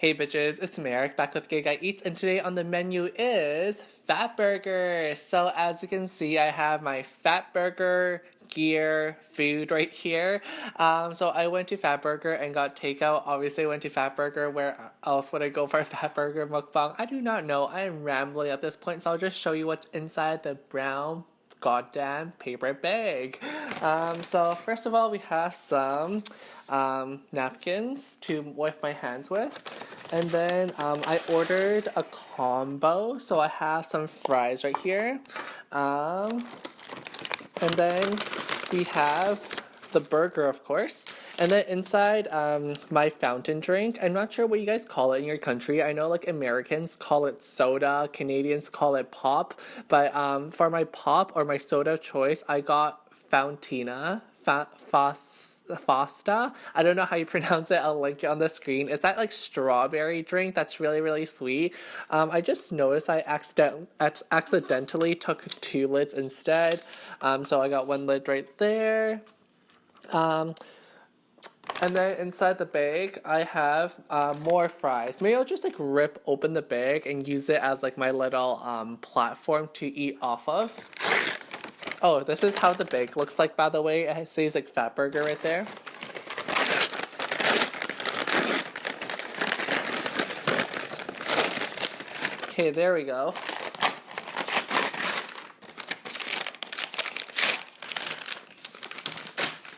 Hey bitches, it's Merrick back with GayGuyEats, and today on the menu is Fatburger. So as you can see, I have my Fatburger gear food right here. So I went to Fatburger and got takeout. Obviously I went to Fatburger. Where else would I go for a Fatburger mukbang? I do not know. I am rambling at this point, so I'll just show you what's inside the brown goddamn paper bag. So first of all, we have some napkins to wipe my hands with. And then I ordered a combo, so I have some fries right here. And then we have the burger, of course. And then inside, my fountain drink. I'm not sure what you guys call it in your country. I know like Americans call it soda, Canadians call it pop. But for my pop or my soda choice, I got Fountina, Fasta. I don't know how you pronounce it. I'll link it on the screen. It's that like strawberry drink that's really, really sweet. I just noticed I accidentally took 2 lids instead. So I got 1 lid right there. And then inside the bag, I have more fries. Maybe I'll just like rip open the bag and use it as like my little platform to eat off of. Oh, this is how the bag looks like, by the way. It says like Fatburger right there. Okay, there we go.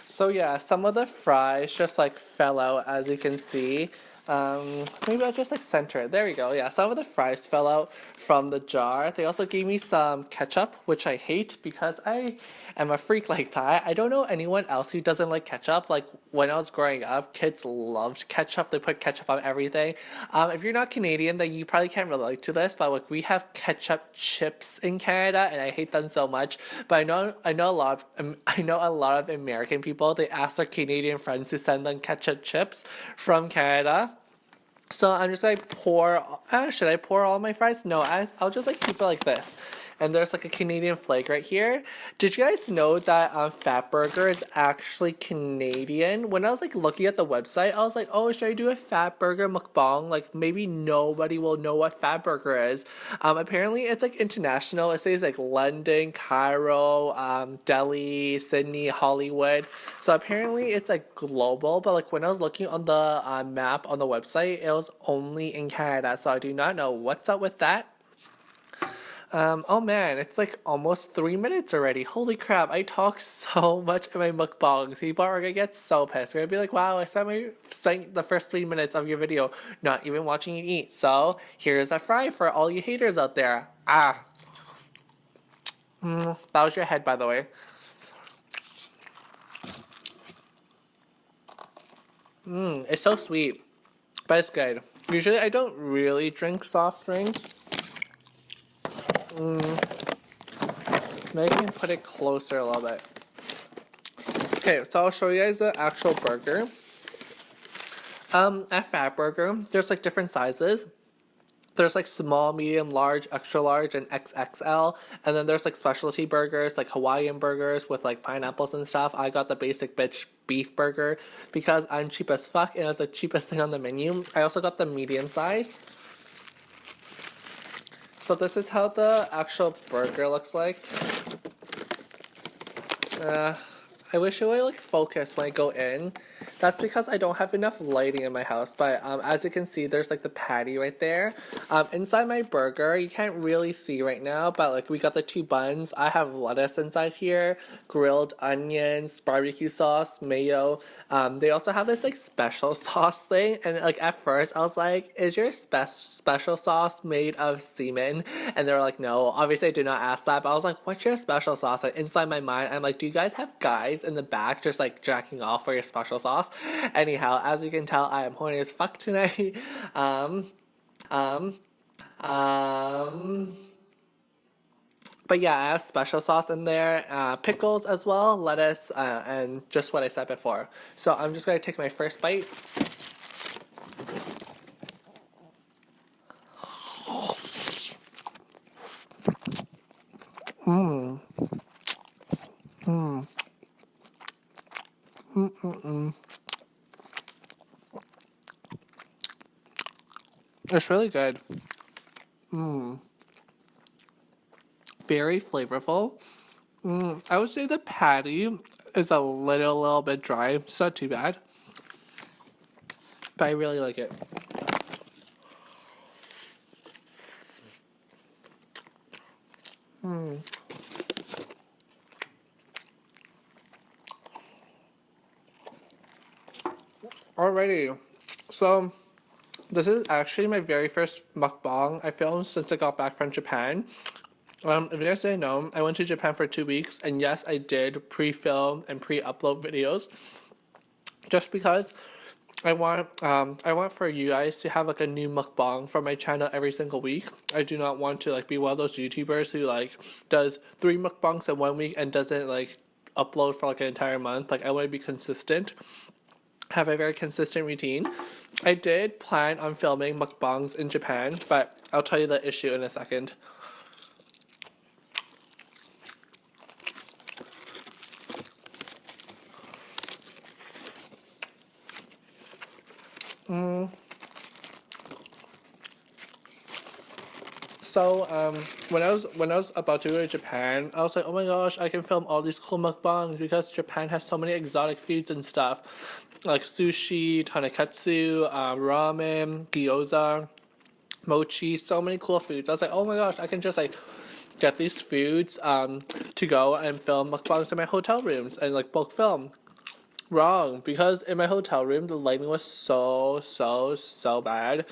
So yeah, some of the fries just like fell out, as you can see. Maybe I'll just like center it. There we go. Yeah, some of the fries fell out from the jar. They also gave me some ketchup, which I hate because I am a freak like that. I don't know anyone else who doesn't like ketchup. Like when I was growing up, kids loved ketchup. They put ketchup on everything. If you're not Canadian, then you probably can't relate to this. But like we have ketchup chips in Canada, and I hate them so much. But I know a lot of American people. They ask their Canadian friends to send them ketchup chips from Canada. So I'm just gonna pour, should I pour all my fries? No, I'll just like keep it like this. And there's like a Canadian flag right here. Did you guys know that Fatburger is actually Canadian? When I was like looking at the website, I was like, oh, should I do a Fatburger mukbang? Like maybe nobody will know what Fatburger is. Apparently it's like international. It says like London, Cairo, Delhi, Sydney, Hollywood. So apparently it's like global, but like when I was looking on the map on the website, it was only in Canada. So I do not know what's up with that. Oh man, it's like almost 3 minutes already. Holy crap, I talk so much in my mukbangs. People are gonna get so pissed. They're gonna be like, wow, I spent the first 3 minutes of your video not even watching you eat. So here's a fry for all you haters out there. That was your head, by the way. It's so sweet, but it's good. Usually I don't really drink soft drinks. Maybe I can put it closer a little bit. Okay, so I'll show you guys the actual burger. At Fatburger, there's like different sizes. There's like small, medium, large, extra large, and XXL. And then there's like specialty burgers, like Hawaiian burgers with like pineapples and stuff. I got the basic bitch beef burger because I'm cheap as fuck and it was the cheapest thing on the menu. I also got the medium size. So this is how the actual burger looks like. I wish it would like focus when I go in. That's because I don't have enough lighting in my house, but as you can see, there's like the patty right there. Inside my burger, you can't really see right now, but like we got the 2 buns. I have lettuce inside here, grilled onions, barbecue sauce, mayo. They also have this like special sauce thing, and like at first I was like, is your special sauce made of semen? And they were like, no. Obviously I did not ask that, but I was like, what's your special sauce? Like inside my mind, I'm like, do you guys have guys in the back just like jacking off for your special sauce? Anyhow, as you can tell, I am horny as fuck tonight. But yeah, I have special sauce in there, pickles as well, lettuce, and just what I said before. So I'm just gonna take my first bite. It's really good. Very flavorful. I would say the patty is a little bit dry. It's not too bad. But I really like it. Alrighty. So, this is actually my very first mukbang I filmed since I got back from Japan. If you guys didn't know, I went to Japan for 2 weeks, and yes, I did pre-film and pre-upload videos, just because I want for you guys to have like a new mukbang for my channel every single week. I do not want to like be one of those YouTubers who like does 3 mukbangs in 1 week and doesn't like upload for like an entire month. Like I want to be consistent, have a very consistent routine. I did plan on filming mukbangs in Japan, but I'll tell you the issue in a second. So when I was about to go to Japan, I was like, oh my gosh, I can film all these cool mukbangs because Japan has so many exotic foods and stuff, like sushi, tonkatsu, ramen, gyoza, mochi, so many cool foods. I was like, oh my gosh, I can just like get these foods to go and film mukbangs in my hotel rooms and like bulk film. Wrong, because in my hotel room the lighting was so bad.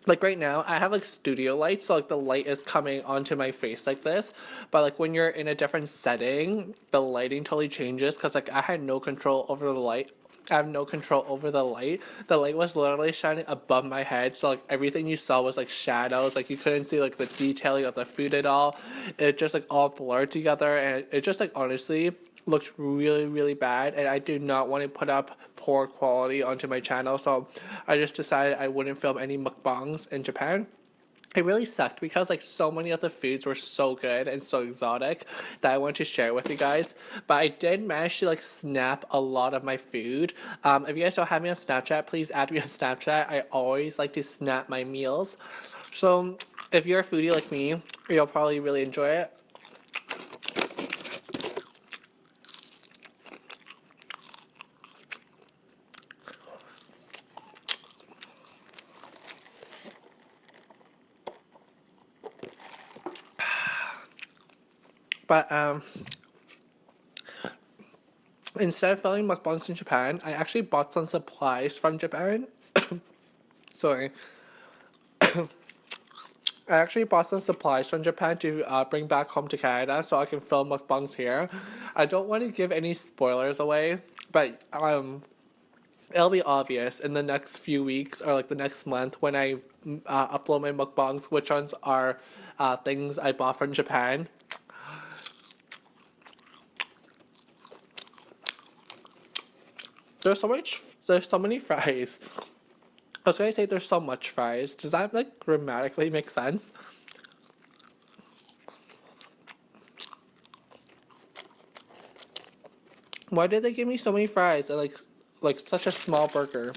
Like right now I have like studio lights, so like the light is coming onto my face like this, but like when you're in a different setting the lighting totally changes, because like I had no control over the light. I have no control over the light. The light was literally shining above my head, so like everything you saw was like shadows. Like you couldn't see like the detailing of the food at all. It just like all blurred together, and it just like honestly looks really bad, and I do not want to put up poor quality onto my channel, so I just decided I wouldn't film any mukbangs in Japan. It really sucked because like so many of the foods were so good and so exotic that I want to share with you guys. But I did manage to like snap a lot of my food. If you guys don't have me on Snapchat, please add me on Snapchat. I always like to snap my meals. So if you're a foodie like me, you'll probably really enjoy it. But instead of filming mukbangs in Japan, I actually bought some supplies from Japan. Sorry. I actually bought some supplies from Japan to bring back home to Canada so I can film mukbangs here. I don't want to give any spoilers away, but it'll be obvious in the next few weeks or like the next month when I upload my mukbangs which ones are things I bought from Japan. There's so many fries. I was gonna say there's so much fries. Does that like grammatically make sense? Why did they give me so many fries and like such a small burger?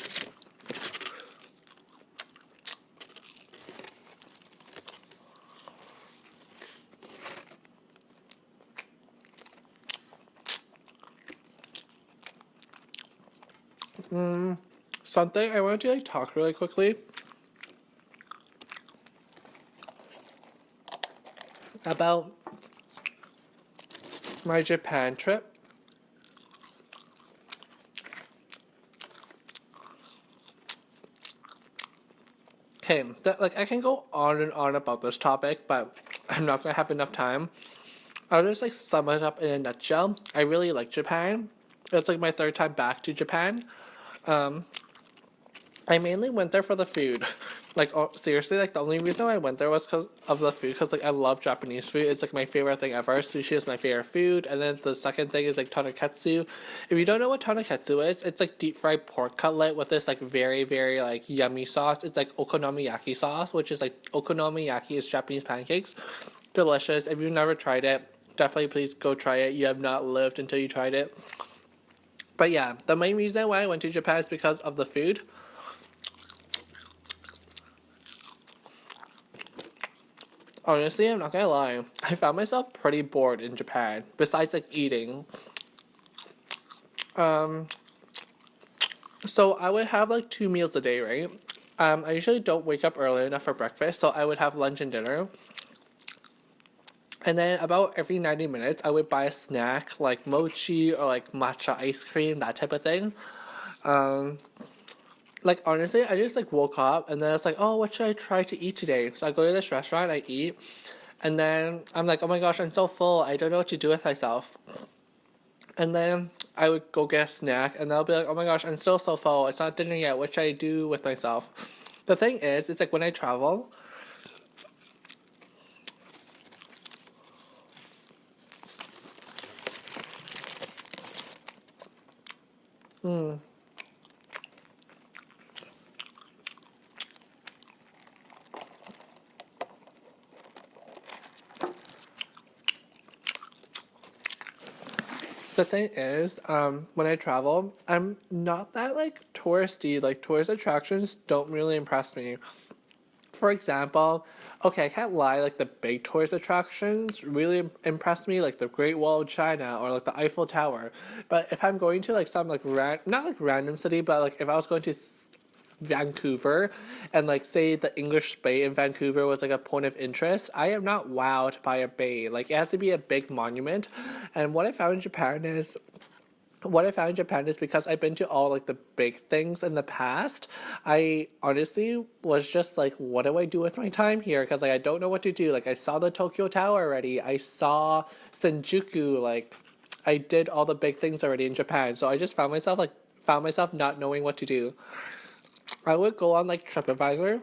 Something I wanted to like talk really quickly about my Japan trip. Okay, like I can go on and on about this topic, but I'm not gonna have enough time. I'll just like sum it up in a nutshell. I really like Japan. It's like my third time back to Japan. I mainly went there for the food. Like, oh, seriously, like, the only reason I went there was because of the food, because, like, I love Japanese food. It's, like, my favorite thing ever. Sushi is my favorite food. And then the second thing is, like, tonkatsu. If you don't know what tonkatsu is, it's, like, deep-fried pork cutlet with this, like, very, like, yummy sauce. It's, like, okonomiyaki sauce, which is, like, okonomiyaki is Japanese pancakes. Delicious. If you've never tried it, definitely please go try it. You have not lived until you tried it. But, yeah, the main reason why I went to Japan is because of the food. honestly, I'm not gonna lie, I found myself pretty bored in Japan, besides like eating. So I would have like 2 meals a day, right? I usually don't wake up early enough for breakfast, so I would have lunch and dinner. And then about every 90 minutes, I would buy a snack like mochi or like matcha ice cream, that type of thing. Like honestly, I just like woke up and then I was like, oh, what should I try to eat today? So I go to this restaurant, I eat, and then I'm like, oh my gosh, I'm so full. I don't know what to do with myself. And then I would go get a snack, and I'll be like, oh my gosh, I'm still so full. It's not dinner yet. What should I do with myself? The thing is, it's like when I travel, the thing is, when I travel, I'm not that like touristy. Like tourist attractions don't really impress me. For example, okay, I can't lie, like the big tourist attractions really impress me, like the Great Wall of China or like the Eiffel Tower. But if I'm going to like some like not like random city, but like if I was going to Vancouver and like say the English Bay in Vancouver was like a point of interest, I am not wowed by a bay. Like it has to be a big monument. And what I found in Japan is because I've been to all like the big things in the past, I honestly was just like, what do I do with my time here? Because like I don't know what to do. Like I saw the Tokyo Tower already. I saw Shinjuku. Like I did all the big things already in Japan. So I just found myself not knowing what to do. I would go on like TripAdvisor.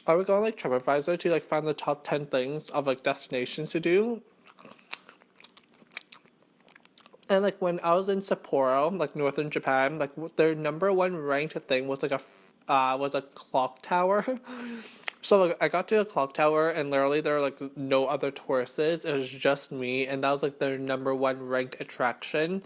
I would go on like TripAdvisor to like find the top 10 things of like destinations to do. And like when I was in Sapporo, like northern Japan, like their number one ranked thing was like was a clock tower. So like, I got to a clock tower and literally there were like no other tourists. It was just me, and that was like their number one ranked attraction.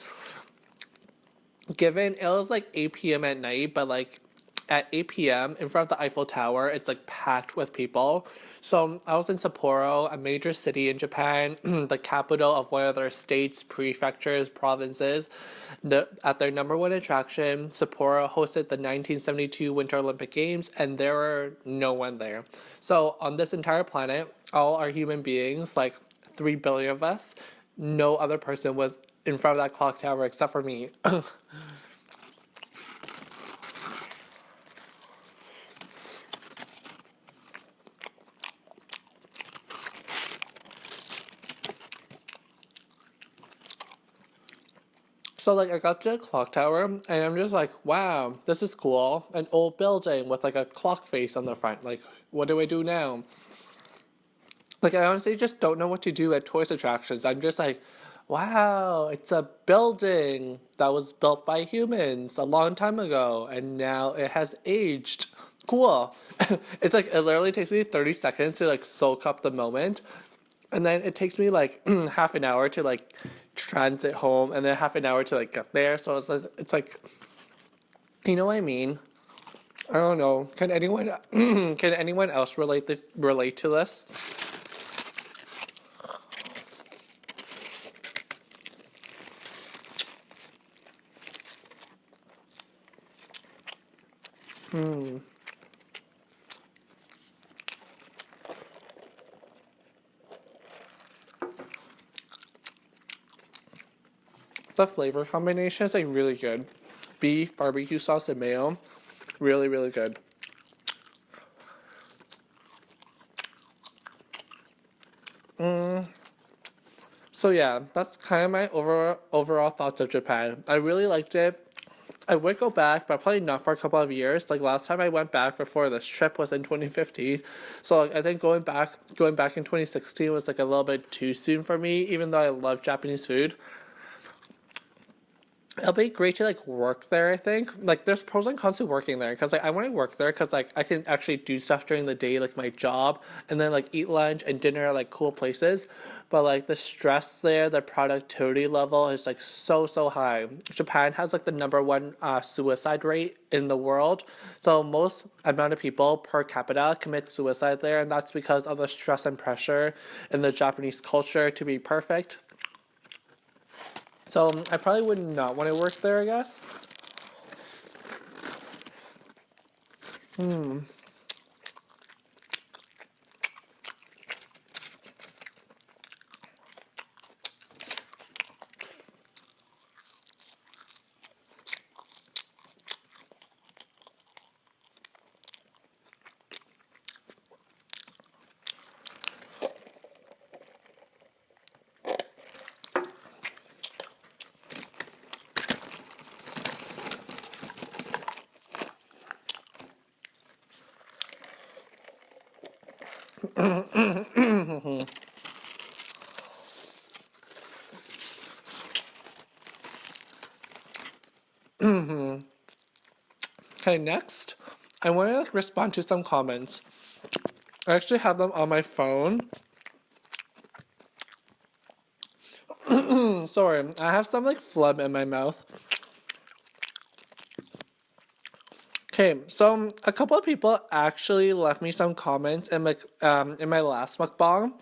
Given it was like 8 p.m. at night, but like at 8 p.m. in front of the Eiffel Tower, it's like packed with people. So I was in Sapporo, a major city in Japan, the capital of one of their states, prefectures, provinces. At their number one attraction, Sapporo hosted the 1972 Winter Olympic Games, and there were no one there. So on this entire planet, all are human beings, like 3 billion of us. No other person was in front of that clock tower except for me. So like I got to a clock tower and I'm just like, wow, this is cool. An old building with like a clock face on the front. Like, what do I do now? Like I honestly just don't know what to do at tourist attractions. I'm just like, wow, it's a building that was built by humans a long time ago and now it has aged. Cool. It's like it literally takes me 30 seconds to like soak up the moment. And then it takes me like half an hour to like transit home and then half an hour to like get there. So it's like you know what I mean? I don't know. Can anyone can anyone else relate to this? The flavor combination is like really good. Beef, barbecue sauce, and mayo. Really, really good. So yeah, that's kind of my overall thoughts of Japan. I really liked it. I would go back, but probably not for a couple of years. Like last time I went back before this trip was in 2015. So like, I think going back in 2016 was like a little bit too soon for me, even though I love Japanese food. it'll be great to like work there. I think like there's pros and cons to working there because like I want to work there because like I can actually do stuff during the day like my job and then like eat lunch and dinner at like cool places, but like the stress there, the productivity level is like so high. Japan has like the number one suicide rate in the world, so most amount of people per capita commit suicide there, and that's because of the stress and pressure in the Japanese culture to be perfect. So I probably would not want to work there, I guess. Okay, next, I want to like respond to some comments. I actually have them on my phone. Sorry, I have some like phlegm in my mouth. Okay, so a couple of people actually left me some comments in my last mukbang.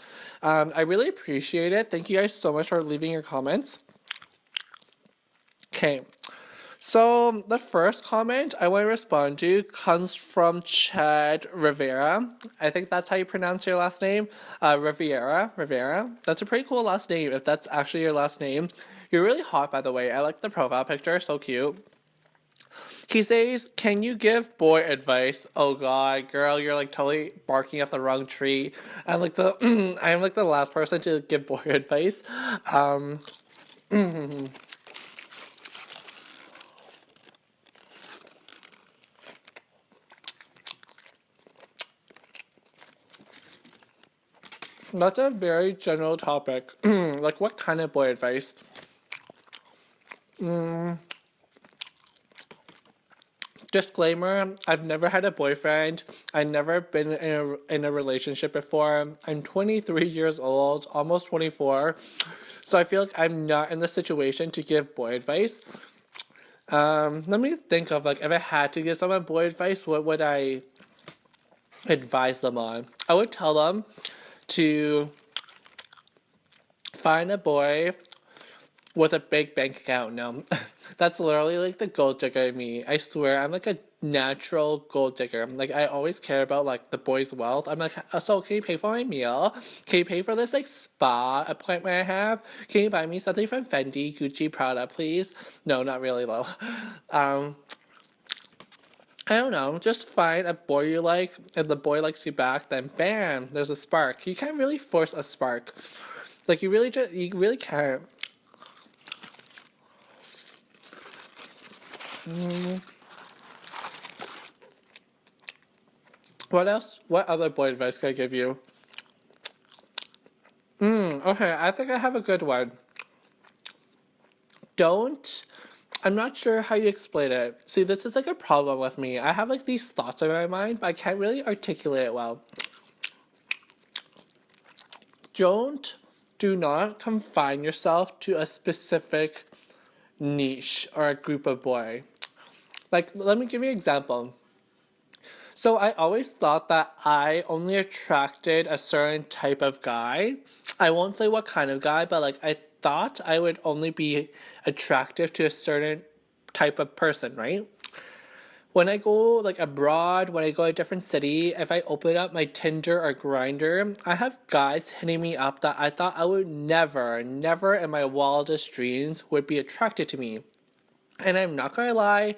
I really appreciate it. Thank you guys so much for leaving your comments. Okay, so the first comment I want to respond to comes from Chad Rivera. I think that's how you pronounce your last name. Rivera. That's a pretty cool last name if that's actually your last name. You're really hot, by the way. I like the profile picture, so cute. He says, "Can you give boy advice?" Oh God, girl, you're like totally barking up the wrong tree. I'm like the I'm like the last person to give boy advice. That's a very general topic. Like what kind of boy advice? Disclaimer, I've never had a boyfriend. I've never been in a relationship before. I'm 23 years old, almost 24. So I feel like I'm not in the situation to give boy advice. Let me think of like if I had to give someone boy advice, what would I advise them on? I would tell them to find a boy with a big bank account. No, that's literally like the gold digger in me. I swear, I'm like a natural gold digger. Like I always care about like the boy's wealth. I'm like, so can you pay for my meal? Can you pay for this like spa appointment I have? Can you buy me something from Fendi, Gucci, Prada, please? No, not really though. I don't know. Just find a boy you like, and the boy likes you back. Then bam, there's a spark. You can't really force a spark. Like you really can't. What else? What other boy advice can I give you? Okay, I think I have a good one. Don't. I'm not sure how you explain it. See, this is like a problem with me. I have like these thoughts in my mind, but I can't really articulate it well. Do not confine yourself to a specific niche or a group of boy. Like, let me give you an example. So I always thought that I only attracted a certain type of guy. I won't say what kind of guy, but like I thought I would only be attractive to a certain type of person, right? When I go like abroad, when I go to a different city, if I open up my Tinder or Grinder, I have guys hitting me up that I thought I would never in my wildest dreams would be attracted to me. And I'm not gonna lie,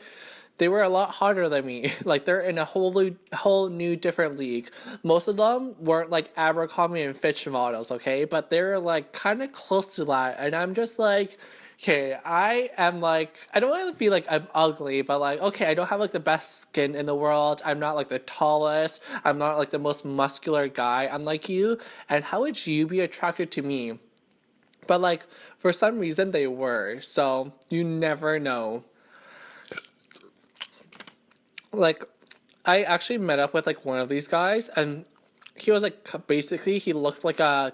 they were a lot harder than me. Like they're in a whole new different league. Most of them weren't like Abercrombie and Fitch models, okay? But they're like kind of close to that, and I'm just like, okay, I am like, I don't want to be like I'm ugly, but like, okay, I don't have like the best skin in the world. I'm not like the tallest. I'm not like the most muscular guy. I'm like you, and how would you be attracted to me? But like for some reason they were. So you never know. Like I actually met up with like one of these guys, and he was like basically he looked like a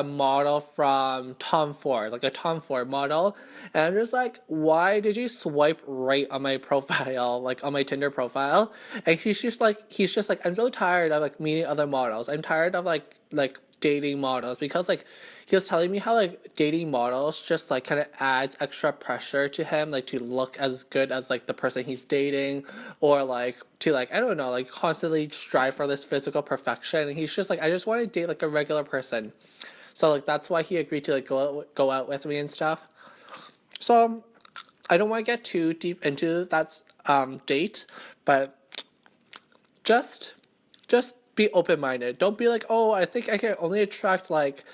model from Tom Ford, like a Tom Ford model. And I'm just like, why did you swipe right on my profile, like on my Tinder profile? And he's just like, I'm so tired of like meeting other models. I'm tired of like dating models, because like he was telling me how like dating models just like kind of adds extra pressure to him, like to look as good as like the person he's dating, or like to like I don't know, like constantly strive for this physical perfection. And he's just like, I just want to date like a regular person. So like that's why he agreed to like go out with me and stuff. So I don't want to get too deep into that date, but just just be open minded. Don't be like, oh, I think I can only attract like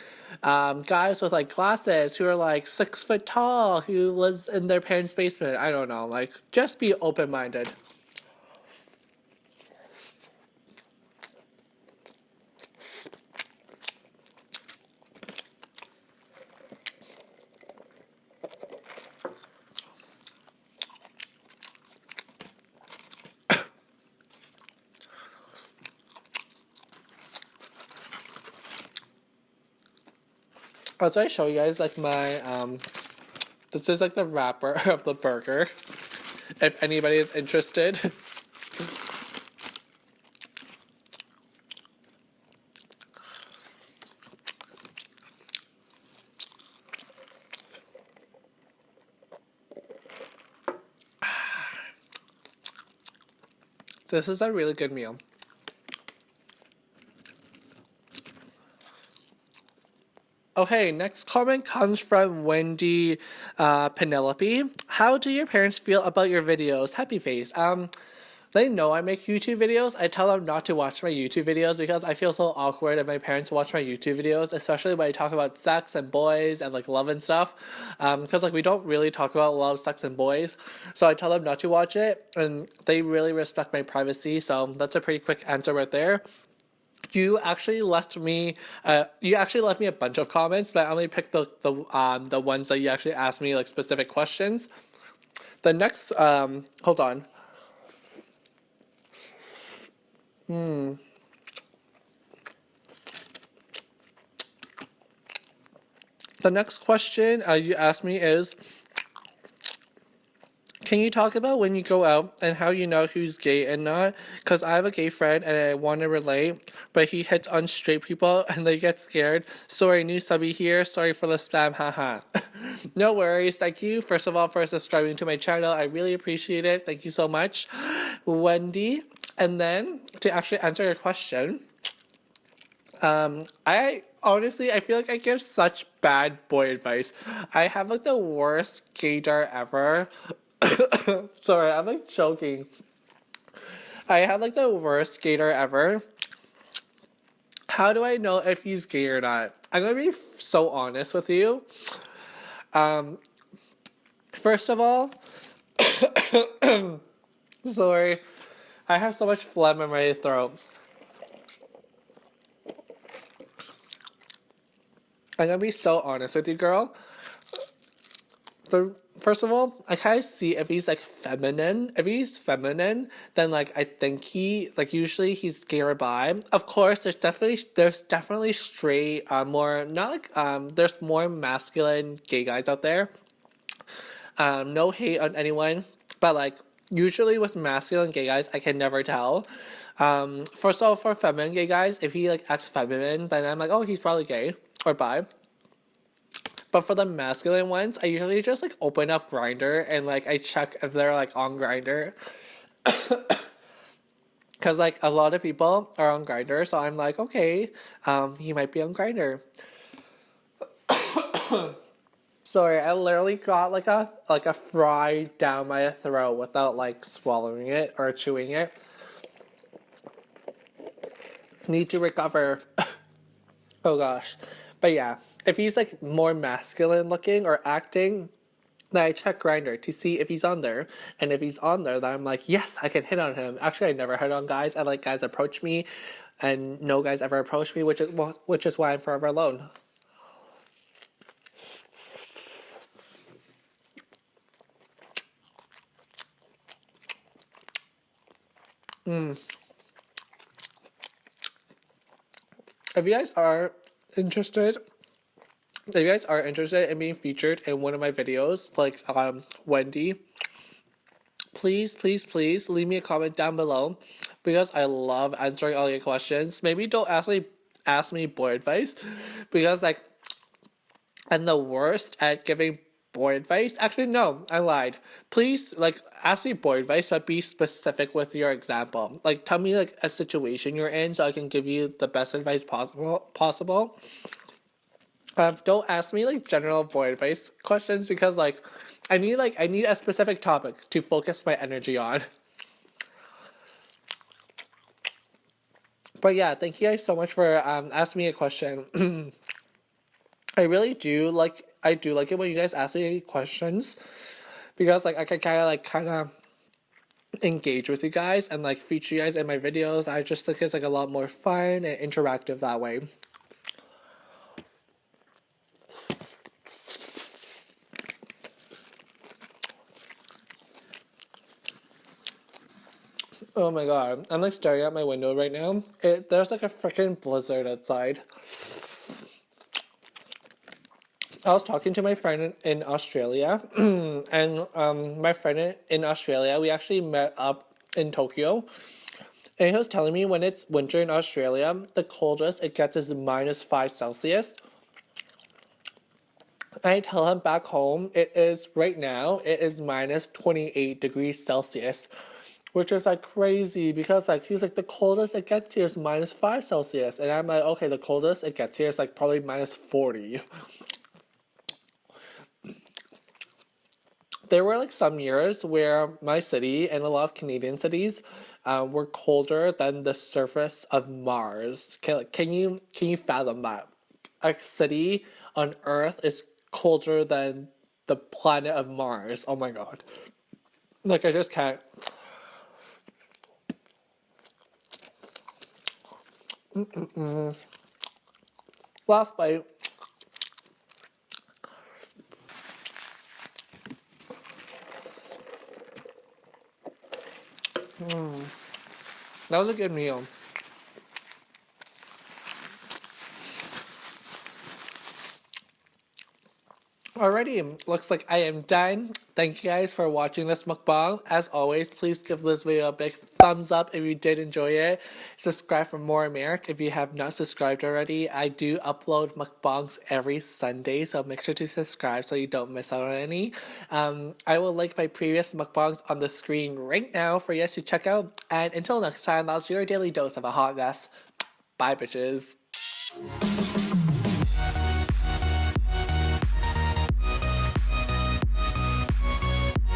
guys with like glasses who are like 6 foot tall, who lives in their parents' basement. I don't know. Like, just be open minded. Also, I show you guys like my this is like the wrapper of the burger. If anybody is interested. This is a really good meal. Okay, next comment comes from Wendy Penelope. How do your parents feel about your videos? Happy face. They know I make YouTube videos. I tell them not to watch my YouTube videos because I feel so awkward if my parents watch my YouTube videos, especially when I talk about sex and boys and like love and stuff. Because like we don't really talk about love, sex, and boys. So I tell them not to watch it, and they really respect my privacy. So that's a pretty quick answer right there. You actually left me. You actually left me a bunch of comments, but I only picked the ones that you actually asked me like specific questions. The next hold on. The next question you asked me is, can you talk about when you go out and how you know who's gay and not? Because I have a gay friend and I want to relate, but he hits on straight people and they get scared. Sorry, new subby here. Sorry for the spam, haha. No worries. Thank you, first of all, for subscribing to my channel. I really appreciate it. Thank you so much, Wendy. And then, to actually answer your question, I honestly, I feel like I give such bad boy advice. I have like the worst gaydar ever. Sorry, I'm like choking. I have like the worst gaydar ever. How do I know if he's gay or not? I'm gonna be so honest with you. First of all, sorry, I have so much phlegm in my throat. I'm gonna be so honest with you, girl. First of all, I kind of see if he's like feminine. If he's feminine, then like I think he like usually he's gay or bi. Of course, there's definitely straight, more not like there's more masculine gay guys out there. No hate on anyone, but like usually with masculine gay guys, I can never tell. First of all, for feminine gay guys, if he like acts feminine, then I'm like, oh, he's probably gay or bi. But for the masculine ones, I usually just like open up Grinder and like I check if they're like on Grinder. Cause like a lot of people are on Grinder, so I'm like, okay, he might be on Grinder. Sorry, I literally got like a fry down my throat without like swallowing it or chewing it. Need to recover. Oh gosh. But yeah, if he's like more masculine looking or acting, then I check Grinder to see if he's on there. And if he's on there, then I'm like, yes, I can hit on him. Actually, I never hit on guys. I like guys approach me, and no guys ever approach me, which is why I'm forever alone. If you guys are interested, in being featured in one of my videos, like Wendy, please leave me a comment down below, because I love answering all your questions. Maybe don't actually ask me boy advice, because like I'm the worst at giving boy advice. Actually, no, I lied. Please, like, ask me boy advice, but be specific with your example. Like, tell me like a situation you're in so I can give you the best advice possible. Don't ask me like general boy advice questions, because like I need a specific topic to focus my energy on. But yeah, thank you guys so much for asking me a question. I do like it when you guys ask me questions, because like I can kind of engage with you guys and like feature you guys in my videos. I just think it's like a lot more fun and interactive that way. Oh my god, I'm like staring out my window right now. There's like a freaking blizzard outside. I was talking to my friend in Australia, and my friend in Australia, we actually met up in Tokyo, and he was telling me when it's winter in Australia, the coldest it gets is -5 Celsius. I tell him back home, right now, it is -28 degrees Celsius, which is like crazy, because like he's like the coldest it gets here is -5 Celsius, and I'm like, okay, the coldest it gets here is like probably -40. There were like some years where my city and a lot of Canadian cities were colder than the surface of Mars. Can you fathom that? A city on Earth is colder than the planet of Mars. Oh my god. Like I just can't. Last bite. That was a good meal. Alrighty, looks like I am done. Thank you guys for watching this mukbang. As always, please give this video a big thumbs up if you did enjoy it. Subscribe for more Merrick if you have not subscribed already. I do upload mukbangs every Sunday, so make sure to subscribe so you don't miss out on any. I will link my previous mukbangs on the screen right now for you guys to check out. And until next time, that was your daily dose of a hot mess. Bye, bitches.